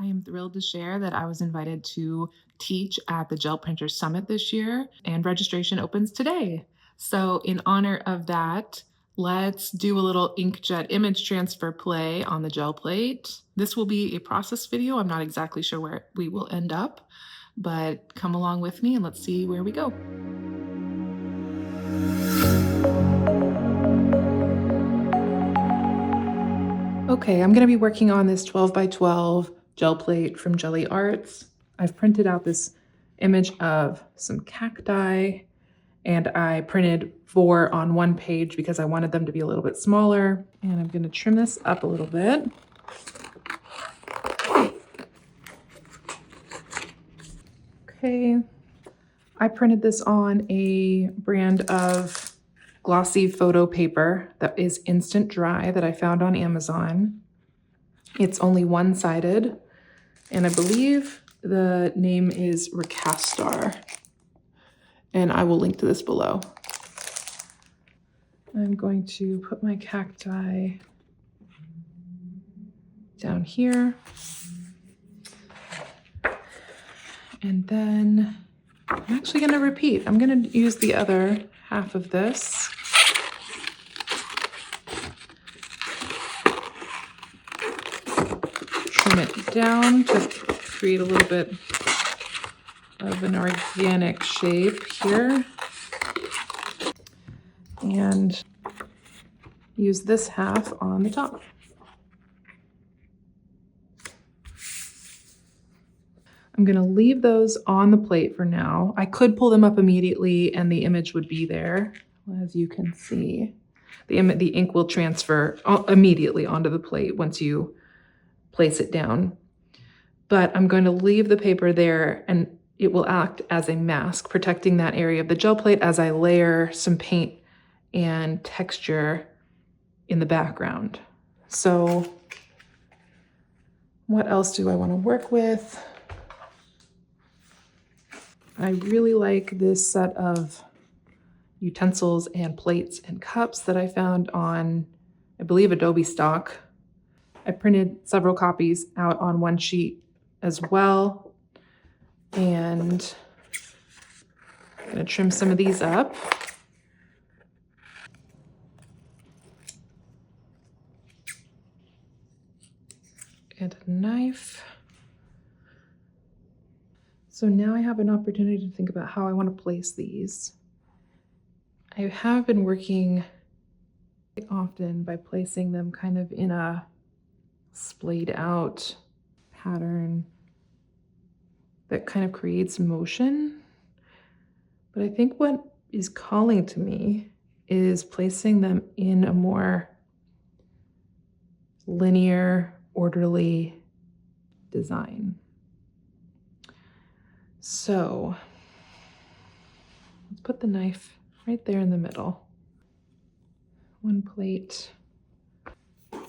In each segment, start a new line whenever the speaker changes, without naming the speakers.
am thrilled to share that I was invited to teach at the Gel Printer Summit this year, and registration opens today. So, in honor of that, let's do a little inkjet image transfer play on the gel plate. This will be a process video. I'm not exactly sure where we will end up, but come along with me and let's see where we go. Okay, I'm going to be working on this 12 by 12 gel plate from Jelly Arts. I've printed out this image of some cacti, and I printed 4 on one page because I wanted them to be a little bit smaller. And I'm going to trim this up a little bit. Okay, I printed this on a brand of glossy photo paper that is instant dry that I found on Amazon. It's only one-sided, and I believe the name is Ricastar, and I will link to this below. I'm going to put my cacti down here, and then I'm actually going to repeat. I'm going to use the other half of this. Trim it down to create a little bit of an organic shape here. And use this half on the top. I'm going to leave those on the plate for now. I could pull them up immediately and the image would be there. As you can see, the ink will transfer immediately onto the plate once you place it down. But I'm going to leave the paper there and it will act as a mask, protecting that area of the gel plate as I layer some paint and texture in the background. So what else do I want to work with? I really like this set of utensils and plates and cups that I found on, I believe, Adobe stock. I printed several copies out on one sheet as well. And I'm going to trim some of these up. And a knife. So now I have an opportunity to think about how I want to place these. I have been working often by placing them kind of in a splayed out pattern that kind of creates motion. But I think what is calling to me is placing them in a more linear, orderly design. So let's put the knife right there in the middle. One plate, a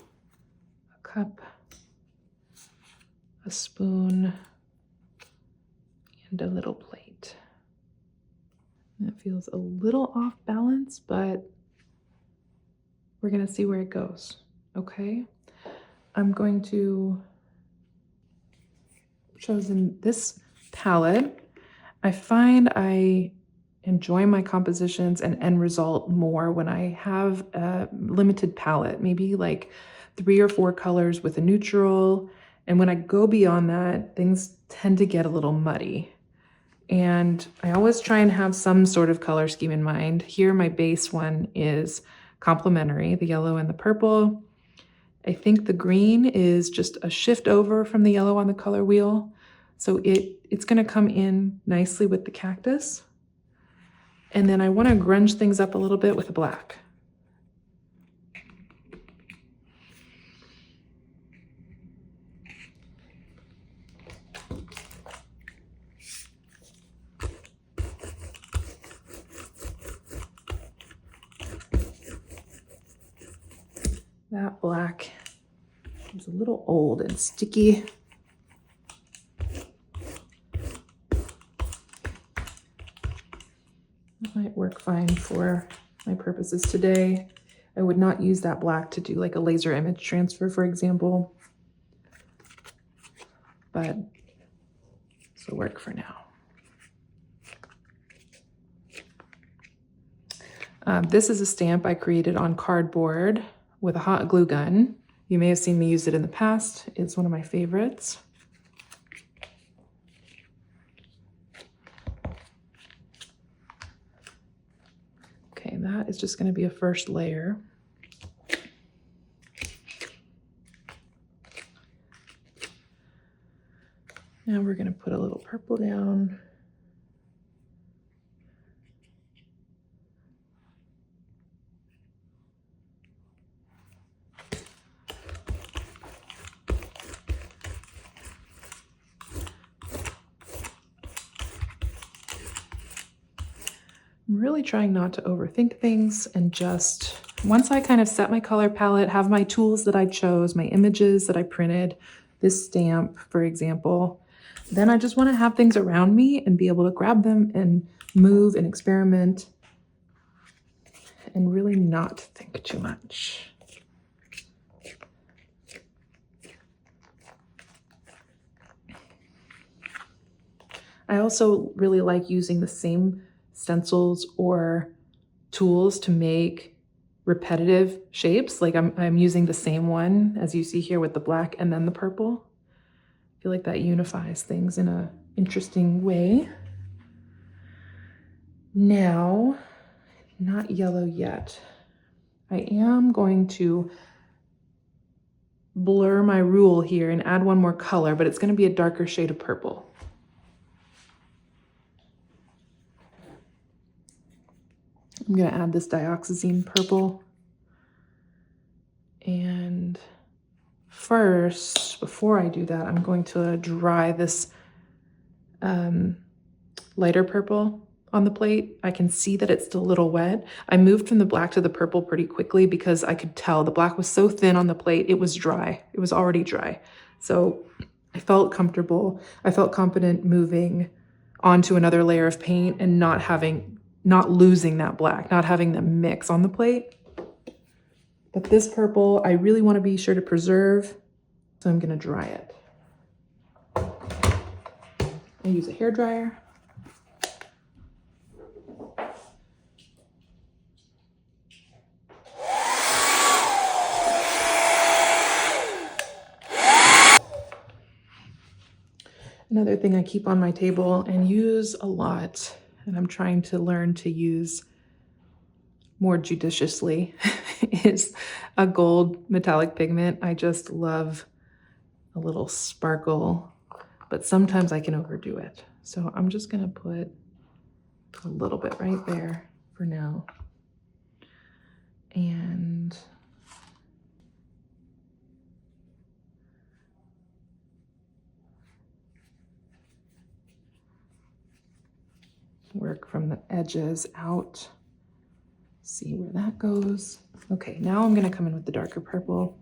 cup, a spoon, and a little plate. That feels a little off balance, but we're gonna see where it goes, okay? I'm going to chosen this palette. I find I enjoy my compositions and end result more when I have a limited palette, maybe like 3 or 4 colors with a neutral. And when I go beyond that, things tend to get a little muddy. And I always try and have some sort of color scheme in mind. Here, my base one is complementary, the yellow and the purple. I think the green is just a shift over from the yellow on the color wheel. So it's gonna come in nicely with the cactus. And then I wanna grunge things up a little bit with the black. That black is a little old and sticky. It might work fine for my purposes today. I would not use that black to do like a laser image transfer, for example. but this will work for now. This is a stamp I created on cardboard with a hot glue gun. You may have seen me use it in the past. It's one of my favorites. Okay, that is just going to be a first layer. Now we're going to put a little purple down. I'm really trying not to overthink things and just, once I kind of set my color palette, have my tools that I chose, my images that I printed, this stamp, for example, then I just want to have things around me and be able to grab them and move and experiment and really not think too much. I also really like using the same stencils or tools to make repetitive shapes. Like I'm using the same one as you see here with the black and then the purple. I feel like that unifies things in an interesting way. Now, not yellow yet. I am going to blur my rule here and add one more color, but it's going to be a darker shade of purple. I'm going to add this dioxazine purple. And first, before I do that, I'm going to dry this lighter purple on the plate. I can see that it's still a little wet. I moved from the black to the purple pretty quickly because I could tell the black was so thin on the plate, it was dry. It was already dry. So I felt comfortable. I felt confident moving onto another layer of paint and not losing that black, not having them mix on the plate. But this purple, I really want to be sure to preserve, so I'm going to dry it. I use a hairdryer. Another thing I keep on my table and use a lot, and I'm trying to learn to use more judiciously, is a gold metallic pigment. I just love a little sparkle, but sometimes I can overdo it. So I'm just gonna put a little bit right there for now. And work from the edges out. See where that goes. Okay, now I'm gonna come in with the darker purple.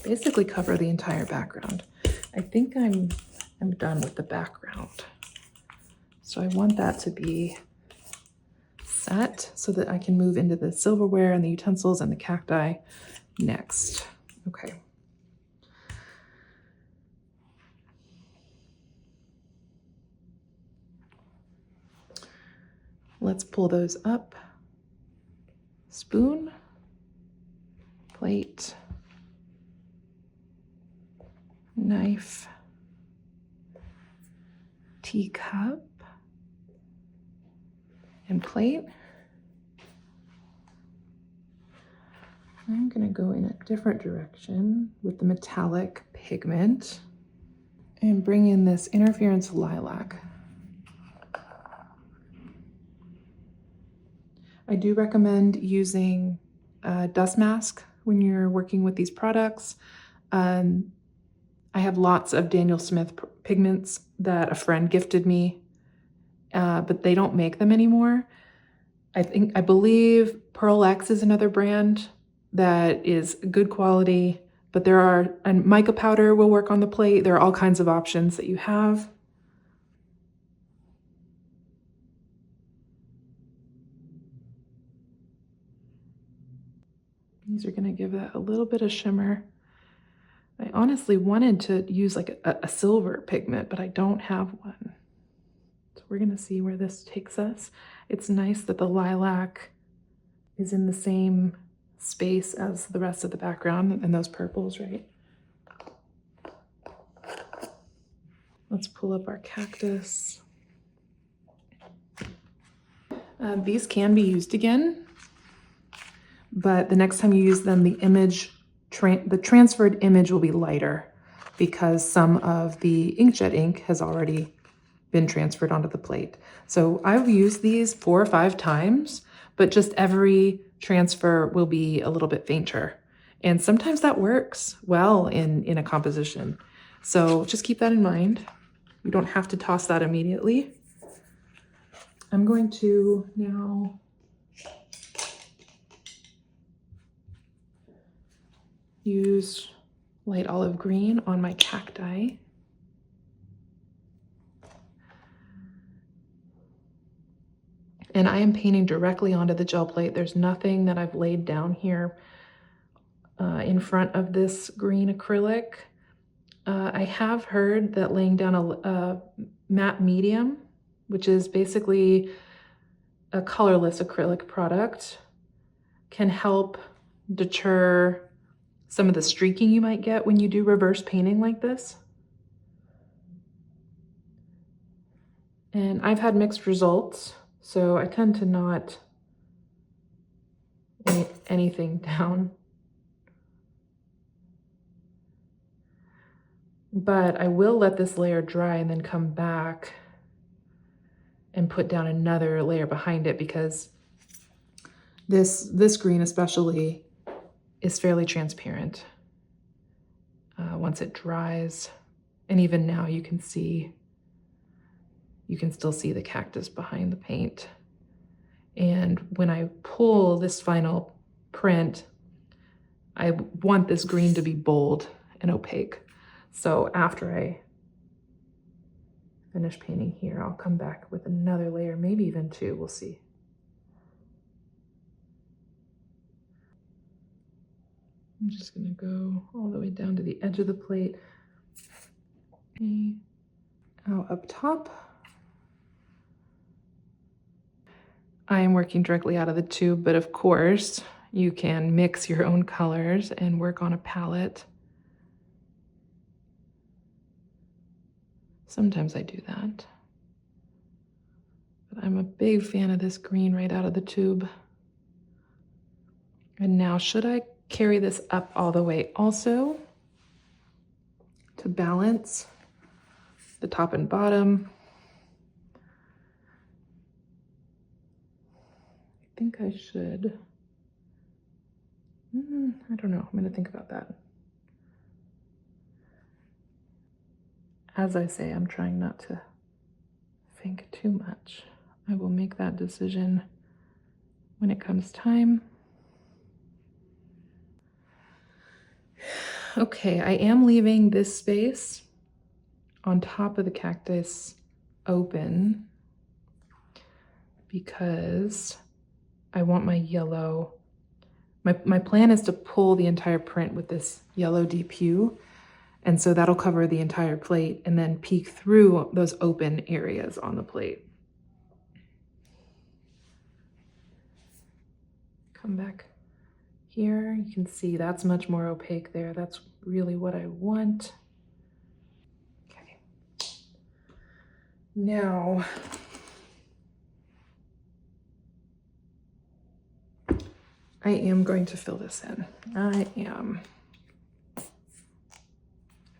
Basically cover the entire background. I think I'm done with the background. So I want that to be set so that I can move into the silverware and the utensils and the cacti next. Okay. Let's pull those up. Spoon, plate, knife, teacup, and plate. I'm going to go in a different direction with the metallic pigment and bring in this interference lilac. I do recommend using a dust mask when you're working with these products. I have lots of Daniel Smith pigments that a friend gifted me, but they don't make them anymore. I believe Pearl X is another brand that is good quality, But and mica powder will work on the plate. There are all kinds of options that you have. These are gonna give that a little bit of shimmer. I honestly wanted to use like a silver pigment, but I don't have one. So we're gonna see where this takes us. It's nice that the lilac is in the same space as the rest of the background and those purples, right? Let's pull up our cactus. These can be used again, but the next time you use them, the transferred image will be lighter because some of the inkjet ink has already been transferred onto the plate. So I've used these 4 or 5 times, but just every transfer will be a little bit fainter. And sometimes that works well in a composition. So just keep that in mind. You don't have to toss that immediately. I'm going to now use light olive green on my cacti. And I am painting directly onto the gel plate. There's nothing that I've laid down here in front of this green acrylic. I have heard that laying down a matte medium, which is basically a colorless acrylic product, can help deter some of the streaking you might get when you do reverse painting like this. And I've had mixed results, so I tend to not lay anything down. But I will let this layer dry and then come back and put down another layer behind it, because this green especially is fairly transparent once it dries. And even now you can still see the cactus behind the paint. And when I pull this final print, I want this green to be bold and opaque. So after I finish painting here, I'll come back with another layer, maybe even 2, we'll see. I'm just gonna go all the way down to the edge of the plate. Okay. Now up top, I am working directly out of the tube, but of course you can mix your own colors and work on a palette. Sometimes I do that, but I'm a big fan of this green right out of the tube. And now, should I carry this up all the way also to balance the top and bottom? I think I should. I don't know. I'm going to think about that. As I say, I'm trying not to think too much. I will make that decision when it comes time. Okay, I am leaving this space on top of the cactus open because I want my yellow. My plan is to pull the entire print with this yellow deep hue. And so that'll cover the entire plate and then peek through those open areas on the plate. Come back here, you can see that's much more opaque there. That's really what I want. Okay. Now, I am going to fill this in. I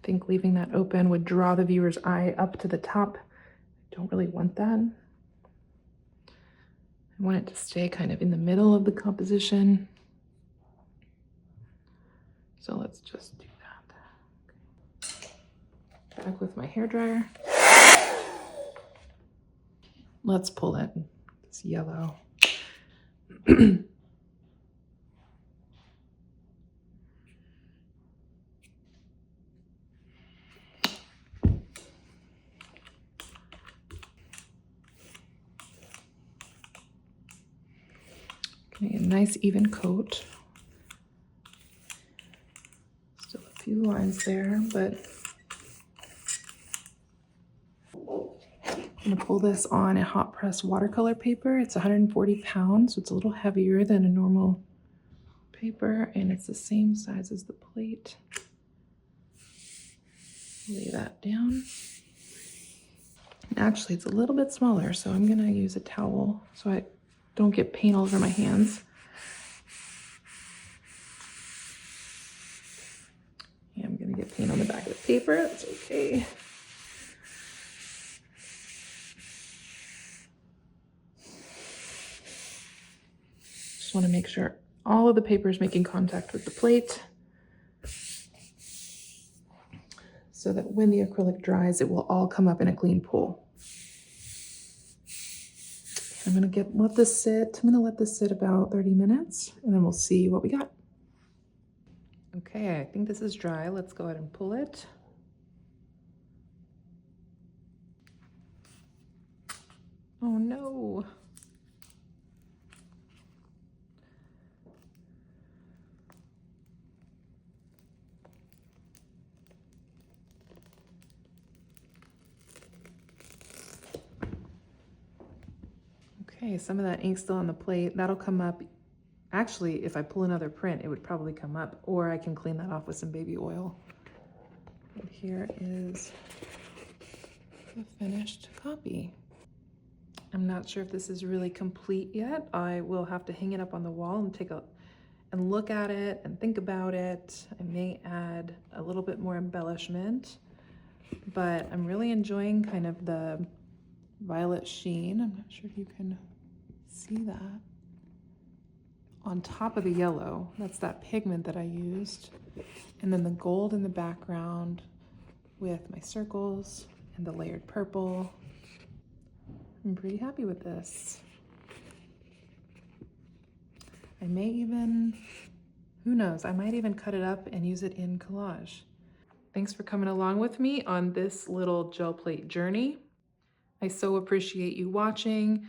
think leaving that open would draw the viewer's eye up to the top. I don't really want that. I want it to stay kind of in the middle of the composition. So let's just do that. Back with my hairdryer. Let's pull it. This yellow. A nice even coat. Still a few lines there, but I'm gonna pull this on a hot press watercolor paper. It's 140 pounds, so it's a little heavier than a normal paper, and it's the same size as the plate. Lay that down. Actually, it's a little bit smaller, so I'm gonna use a towel so I don't get paint all over my hands. Yeah, I'm gonna get paint on the back of the paper, that's okay. Just wanna make sure all of the paper is making contact with the plate so that when the acrylic dries, it will all come up in a clean pool. I'm gonna let this sit about 30 minutes and then we'll see what we got. Okay, I think this is dry. Let's go ahead and pull it. Oh no. Okay, some of that ink's still on the plate. That'll come up. Actually, if I pull another print, it would probably come up, or I can clean that off with some baby oil. But here is the finished copy. I'm not sure if this is really complete yet. I will have to hang it up on the wall and look at it and think about it. I may add a little bit more embellishment, but I'm really enjoying kind of the violet sheen. I'm not sure if you can see that on top of the yellow. That's that pigment that I used. And then the gold in the background with my circles and the layered purple. I'm pretty happy with this. I may even, who knows, I might even cut it up and use it in collage. Thanks for coming along with me on this little gel plate journey. I so appreciate you watching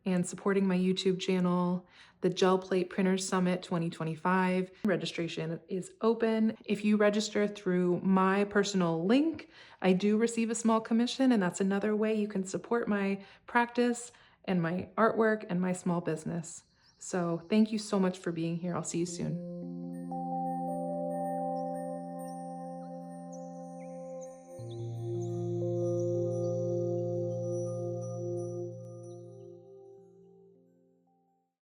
and supporting my YouTube channel. The Gel Plate Printers Summit 2025 registration is open. If you register through my personal link, I do receive a small commission, and that's another way you can support my practice and my artwork and my small business. So thank you so much for being here. I'll see you soon.